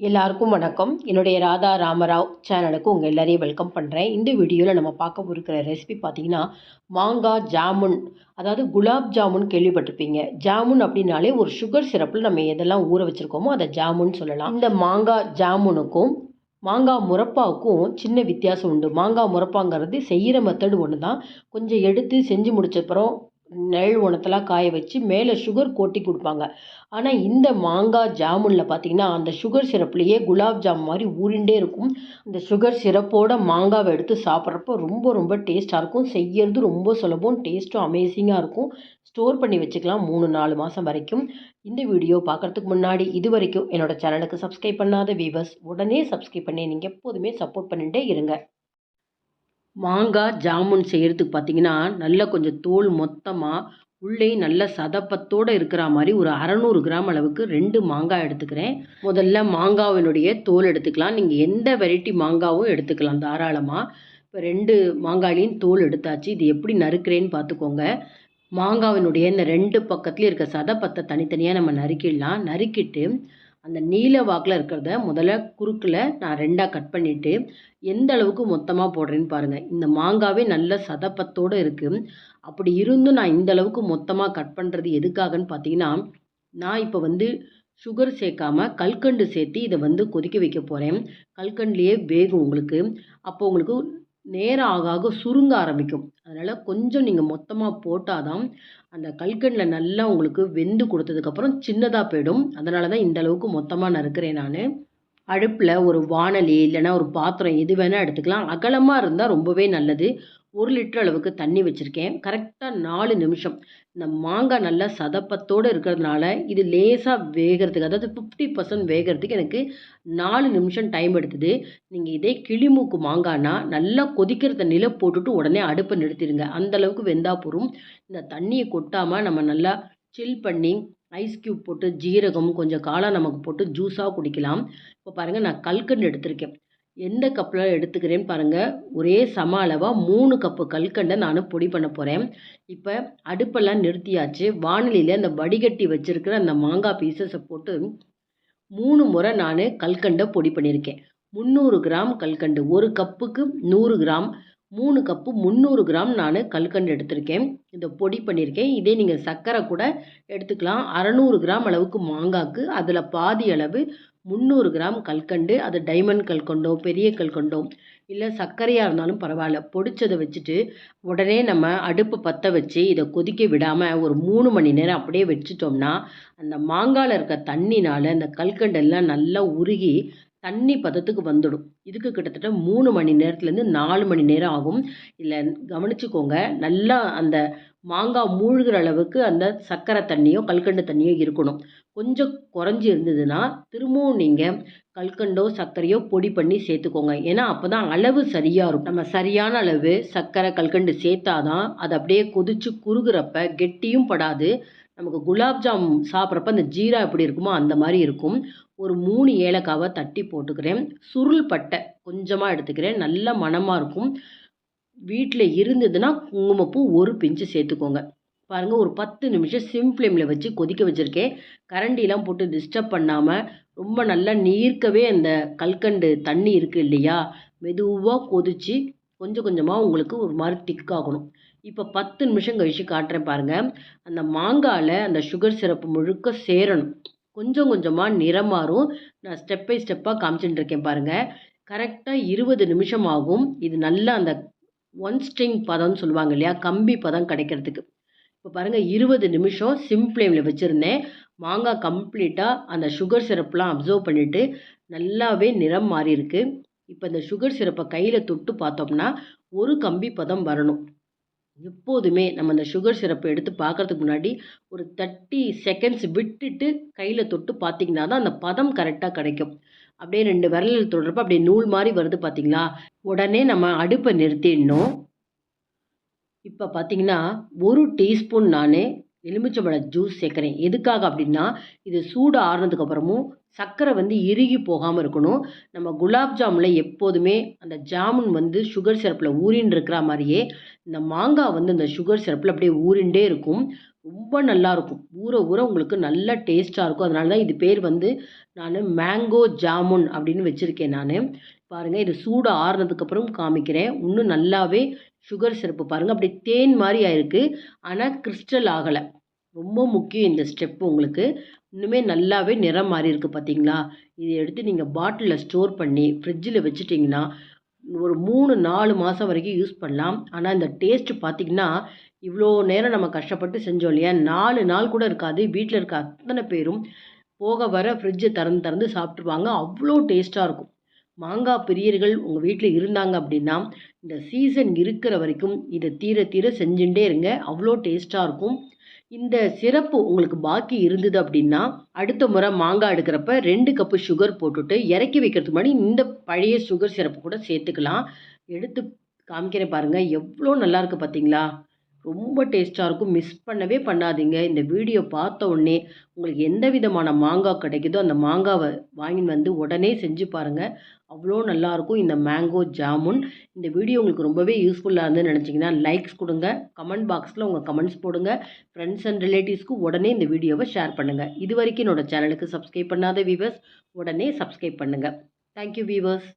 எல்லாருக்கும் வணக்கம். என்னுடைய ராதா ராமராவ் சேனலுக்கு உங்கள் எல்லாரையும் வெல்கம் பண்ணுறேன். இந்த வீடியோவில் நம்ம பார்க்க இருக்கிற ரெசிபி பார்த்தீங்கன்னா, மாங்காய் ஜாமுன். அதாவது குலாப் ஜாமுன் கேள்விப்பட்டிருப்பீங்க. ஜாமுன் அப்படின்னாலே ஒரு சுகர் சிரப்பில் நம்ம எதெல்லாம் ஊற வச்சுருக்கோமோ அதை ஜாமுன் சொல்லலாம். இந்த மாங்காய் ஜாமுனுக்கும் மாங்காய் முரப்பாவுக்கும் சின்ன வித்தியாசம் உண்டு. மாங்காய் முரப்பாங்கிறது செய்கிற மெத்தடு ஒன்று தான். கொஞ்சம் எடுத்து செஞ்சு முடிச்சப்புறம் நெழல் உணத்தெல்லாம் காய வச்சு மேலே சுகர் கோட்டி கொடுப்பாங்க. ஆனால் இந்த மாங்காய் ஜாமுனில் பார்த்தீங்கன்னா அந்த சுகர் சிரப்லேயே குலாப் ஜாம் மாதிரி ஊறிண்டே இருக்கும். அந்த சுகர் சிரப்போட மாங்காவை எடுத்து சாப்பிட்றப்போ ரொம்ப ரொம்ப டேஸ்ட்டாக இருக்கும். செய்யறது ரொம்ப சுலபம், டேஸ்ட்டும் அமேசிங்காக இருக்கும். ஸ்டோர் பண்ணி வச்சுக்கலாம் 3-4 மாதம் வரைக்கும். இந்த வீடியோ பார்க்குறதுக்கு முன்னாடி இது வரைக்கும் என்னோடய சேனலுக்கு சப்ஸ்கிரைப் பண்ணாத வீவர்ஸ் உடனே சப்ஸ்கிரைப் பண்ணி நீங்கள் எப்போதுமே சப்போர்ட் பண்ணிகிட்டே இருங்க. மாங்காய் ஜாமுன் செய்கிறதுக்கு பார்த்தீங்கன்னா நல்லா கொஞ்சம் தோல் மொத்தமாக உள்ளே நல்ல சதப்பத்தோடு இருக்கிற மாதிரி ஒரு 600 கிராம் அளவுக்கு 2 மாங்காய் எடுத்துக்கிறேன். முதல்ல மாங்காவினுடைய தோல் எடுத்துக்கலாம். நீங்கள் எந்த வெரைட்டி மாங்காவும் எடுத்துக்கலாம் தாராளமாக. இப்போ 2 மாங்காயிலையும் தோல் எடுத்தாச்சு. இது எப்படி நறுக்கிறேன்னு பார்த்துக்கோங்க. மாங்காவினுடைய இந்த 2 பக்கத்துலேயும் இருக்க சதப்பத்தை தனித்தனியாக நம்ம நறுக்கிடலாம். நறுக்கிட்டு அந்த நீல வாக்கில் இருக்கிறத முதல்ல குறுக்கில் நான் 2ஆக கட் பண்ணிவிட்டு எந்த அளவுக்கு மொத்தமாக போடுறேன்னு பாருங்கள். இந்த மாங்காவே நல்ல சதப்பத்தோடு இருக்குது. அப்படி இருந்தும் நான் இந்த அளவுக்கு மொத்தமாக கட் பண்ணுறது எதுக்காகன்னு பார்த்தீங்கன்னா, நான் இப்போ சுகர் சேர்க்காம கல்கண்டு சேர்த்து இதை கொதிக்க வைக்க போகிறேன். கல்கண்டுலேயே வேகும் உங்களுக்கு. அப்போ உங்களுக்கு நேரம் ஆக ஆக சுருங்க ஆரம்பிக்கும். அதனால் கொஞ்சம் நீங்கள் மொத்தமாக போட்டால் தான் அந்த கல்கண்டில் நல்லா உங்களுக்கு வெந்து கொடுத்ததுக்கப்புறம் சின்னதாக போயிடும். அதனால தான் இந்த அளவுக்கு மொத்தமாக நறுக்கிறேன் நான். அடுப்பில் ஒரு வாணலி இல்லைன்னா ஒரு பாத்திரம் எது வேணால் எடுத்துக்கலாம். அகலமாக இருந்தால் ரொம்பவே நல்லது. 1 லிட்டர் அளவுக்கு தண்ணி வச்சுருக்கேன். கரெக்டாக 4 நிமிஷம். இந்த மாங்காய் நல்லா சதப்பத்தோடு இருக்கிறதுனால இது லேசாக வேகிறதுக்கு, அதாவது 50% வேகிறதுக்கு எனக்கு 4 நிமிஷம் டைம் எடுத்தது. நீங்கள் இதே கிளிமூக்கு மாங்காய்னா நல்லா கொதிக்கிற தண்ணியில் போட்டுட்டு உடனே அடுப்பை நிறுத்திடுங்க. அந்தளவுக்கு வெந்தா போதும். இந்த தண்ணியை கொட்டாமல் நம்ம நல்லா சில் பண்ணி ஐஸ் க்யூப் போட்டு ஜீரகம் கொஞ்சம் காளான் நமக்கு போட்டு ஜூஸாக குடிக்கலாம். இப்போ பாருங்கள், நான் கல்கண்டு எடுத்திருக்கேன். எந்த கப்பில் எடுத்துக்கிறேன்னு பாருங்கள். ஒரே சம அளவாக 3 கப்பு கல்கண்டை நான் பொடி பண்ண போகிறேன். இப்போ அடுப்பெல்லாம் நிறுத்தியாச்சு. வாணலியில் அந்த வடிகட்டி வச்சுருக்கிற அந்த மாங்காய் பீசஸை போட்டு 3 முறை நான் கல்கண்டை பொடி பண்ணியிருக்கேன். 300 கிராம் கல்கண்டு, 1 கப்புக்கு 100 கிராம், 3 கப்பு 300 கிராம் நான் கல்கண்டு எடுத்திருக்கேன். இதை பொடி பண்ணியிருக்கேன். இதே நீங்கள் சர்க்கரை கூட எடுத்துக்கலாம். 600 கிராம் அளவுக்கு மாங்காய்க்கு அதில் பாதி அளவு 300 கிராம் கல்கண்டு. அது டைமண்ட் கல்கண்டோ பெரிய கல்கண்டோ இல்லை சர்க்கரையாக இருந்தாலும் பரவாயில்ல. பொடிச்சதை வச்சுட்டு உடனே நம்ம அடுப்பு பற்ற வச்சு இதை கொதிக்க விடாமல் ஒரு 3 மணி நேரம் அப்படியே வச்சுட்டோம்னா அந்த மாங்காயில் இருக்க தண்ணினால் அந்த கல்கண்டெல்லாம் நல்லா உருகி தண்ணி பதத்துக்கு வந்துடும். இதுக்கு கிட்டத்தட்ட 3 மணி நேரத்துலேருந்து 4 மணி நேரம் ஆகும். இல்லை கவனிச்சுக்கோங்க, நல்லா அந்த மாங்காய் மூழ்கிற அளவுக்கு அந்த சர்க்கரை தண்ணியோ கல்கண்டு தண்ணியோ இருக்கணும். கொஞ்சம் குறைஞ்சி இருந்ததுன்னா திரும்பவும் நீங்கள் கல்கண்டோ சர்க்கரையோ பொடி பண்ணி சேர்த்துக்கோங்க. ஏன்னா அப்போ தான் அளவு சரியாக இருக்கும். நம்ம சரியான அளவு சர்க்கரை கல்கண்டு சேர்த்தாதான் அது அப்படியே கொதித்து குறுகுறப்ப கெட்டியும் படாது. நமக்கு குலாப் ஜாம் சாப்பிட்றப்ப அந்த ஜீரா எப்படி இருக்குமோ அந்த மாதிரி இருக்கும். ஒரு 3 ஏலக்காவை தட்டி போட்டுக்கிறேன். சுருள் பட்டை கொஞ்சமாக எடுத்துக்கிறேன். நல்ல மணமாக இருக்கும். வீட்டில் இருந்ததுன்னா குங்குமப்பூ 1 பிஞ்சு சேர்த்துக்கோங்க. பாருங்கள், ஒரு 10 நிமிஷம் சிம் ஃப்ளேமில் வச்சு கொதிக்க வச்சுருக்கேன். கரண்டிலாம் போட்டு டிஸ்டர்ப் பண்ணாமல் ரொம்ப நல்லா நீர்க்கவே அந்த கல்கண்டு தண்ணி இருக்குது இல்லையா, மெதுவாக கொதித்து கொஞ்சம் கொஞ்சமாக உங்களுக்கு ஒரு மாதிரி திக்காகணும். இப்போ 10 நிமிஷம் கழித்து காட்டுறேன் பாருங்கள். அந்த மாங்காயில் அந்த சுகர் சிரப்பு முழுக்க சேரணும். கொஞ்சம் கொஞ்சமாக நிறம் மாறும். நான் ஸ்டெப் பை ஸ்டெப்பாக காமிச்சுட்டு இருக்கேன் பாருங்கள். கரெக்டாக 20 நிமிஷம் ஆகும். இது நல்லா அந்த 1 ஸ்ட்ரிங் பதம்னு சொல்லுவாங்க இல்லையா, கம்பி பதம் கிடைக்கிறதுக்கு. இப்போ பாருங்கள், 20 நிமிஷம் சிம் ஃப்ளேமில் வச்சுருந்தேன். மாங்காய் கம்ப்ளீட்டாக அந்த சுகர் சிரப்லாம் அப்சர்வ் பண்ணிவிட்டு நல்லாவே நிறம் மாறி இருக்குது. இப்போ இந்த சுகர் சிரப்பை கையில் தொட்டு பார்த்தோம்னா ஒரு கம்பி பதம் வரணும். எப்போதுமே நம்ம அந்த சுகர் சிரப்பை எடுத்து பார்க்குறதுக்கு முன்னாடி ஒரு 30 செகண்ட்ஸ் விட்டுட்டு கையில் தொட்டு பார்த்தீங்கன்னா தான் அந்த பதம் கரெக்டாக கிடைக்கும். அப்படியே 2 விரலில் தொடுறப்ப அப்படியே நூல் மாதிரி வருது பார்த்தீங்களா, உடனே நம்ம அடுப்பை நிறுத்திடணும். இப்போ பார்த்தீங்கன்னா 1 டீஸ்பூன் நான் எலுமிச்சம்பழ ஜூஸ் சேர்க்குறேன். எதுக்காக அப்படின்னா, இது சூடு ஆறுனதுக்கப்புறமும் சர்க்கரை வந்து இறுகி போகாம இருக்கணும். நம்ம குலாப் ஜாமுன்ல எப்போதுமே அந்த ஜாமுன் வந்து சுகர் சிரப்பில ஊறின்னு இருக்கிற மாரியே, இந்த மாங்காய் வந்து இந்த சுகர் சிரப்பில அப்படியே ஊறிண்டே இருக்கும். ரொம்ப நல்லாருக்கும். ஊற ஊற உங்களுக்கு நல்ல டேஸ்ட்டா இருக்கும். அதனால தான் இது பேர் வந்து நானு மேங்கோ ஜாமுன் அப்படின்னு வச்சிருக்கேன் நானு. பாருங்க இது சூடு ஆறுனதுக்கப்புறம் காமிக்கிறேன். இன்னும் நல்லாவே சுகர் சிரப்பு பாருங்க அப்படியே தேன் மாரி ஆயிருக்கு. ஆனா கிறிஸ்டல் ஆகல. ரொம்ப முக்கியம் இந்த ஸ்டெப் உங்களுக்கு. இன்னுமே நல்லாவே நிறம் மாறியிருக்கு பார்த்தீங்களா? இத எடுத்து நீங்க பாட்டில்ல ஸ்டோர் பண்ணி ஃப்ரிட்ஜில வச்சுட்டீங்கன்னா, ஒரு 3, 4 மாசம் வரைக்கும் யூஸ் பண்ணலாம். ஆனா இந்த டேஸ்ட் பார்த்தீங்கன்னா, இவ்ளோ நேரம் நம்ம கஷ்டப்பட்டு செஞ்சோம் இல்லையா? 4 நாள் கூட இருக்காது. வீட்ல இருக்க அத்தன பேரும் போக வர ஃப்ரிட்ஜ திறந்து திறந்து சாப்பிட்டுருவாங்க. அவ்ளோ டேஸ்ட்டா இருக்கும். மாங்கா பிரியர்கள் உங்க வீட்ல இருந்தாங்க அப்படின்னா, இந்த சீசன் இருக்கிற வரைக்கும் இத தீர தீர செஞ்சுட்டே இருங்க. அவ்ளோ டேஸ்ட்டா இருக்கும். இந்த சிரப்பு உங்களுக்கு பாக்கி இருந்தது அப்படின்னா, அடுத்த முறை மாங்காய் எடுக்கிறப்ப 2 கப்பு சுகர் போட்டுட்டு, இறக்கி வைக்கிறதுக்கு முன்னாடி இந்த பழைய சுகர் சிரப்பு கூட சேர்த்துக்கலாம். எடுத்து காமிக்கிறேன் பாருங்க. எவ்ளோ நல்லாருக்கு பார்த்தீங்களா? ரொம்ப டேஸ்ட்டா இருக்கும். மிஸ் பண்ணவே பண்ணாதீங்க. இந்த வீடியோ பார்த்த உடனே உங்களுக்கு எந்த விதமான மாங்காய் கிடைக்குதோ, அந்த மாங்காவ வாங்கின்னு வந்து உடனே செஞ்சு பாருங்க. அவ்ளோ நல்லாயிருக்கும் இந்த மேங்கோ ஜாமுன். இந்த வீடியோ உங்களுக்கு ரொம்பவே யூஸ்ஃபுல்லா இருந்ததுன்னு நினச்சிங்கன்னா, லைக்ஸ் குடுங்க. கமெண்ட் பாக்ஸ்ல உங்க கமெண்ட்ஸ் போடுங்க. ஃப்ரெண்ட்ஸ் அண்ட் ரிலேட்டிவ்ஸ்க்கு உடனே இந்த வீடியோவ ஷேர் பண்ணுங்க. இதுவரைக்கும் என்னோட சேனலுக்கு சப்ஸ்கிரைப் பண்ணாத வீவர்ஸ், உடனே சப்ஸ்கிரைப் பண்ணுங்க. Thank you viewers.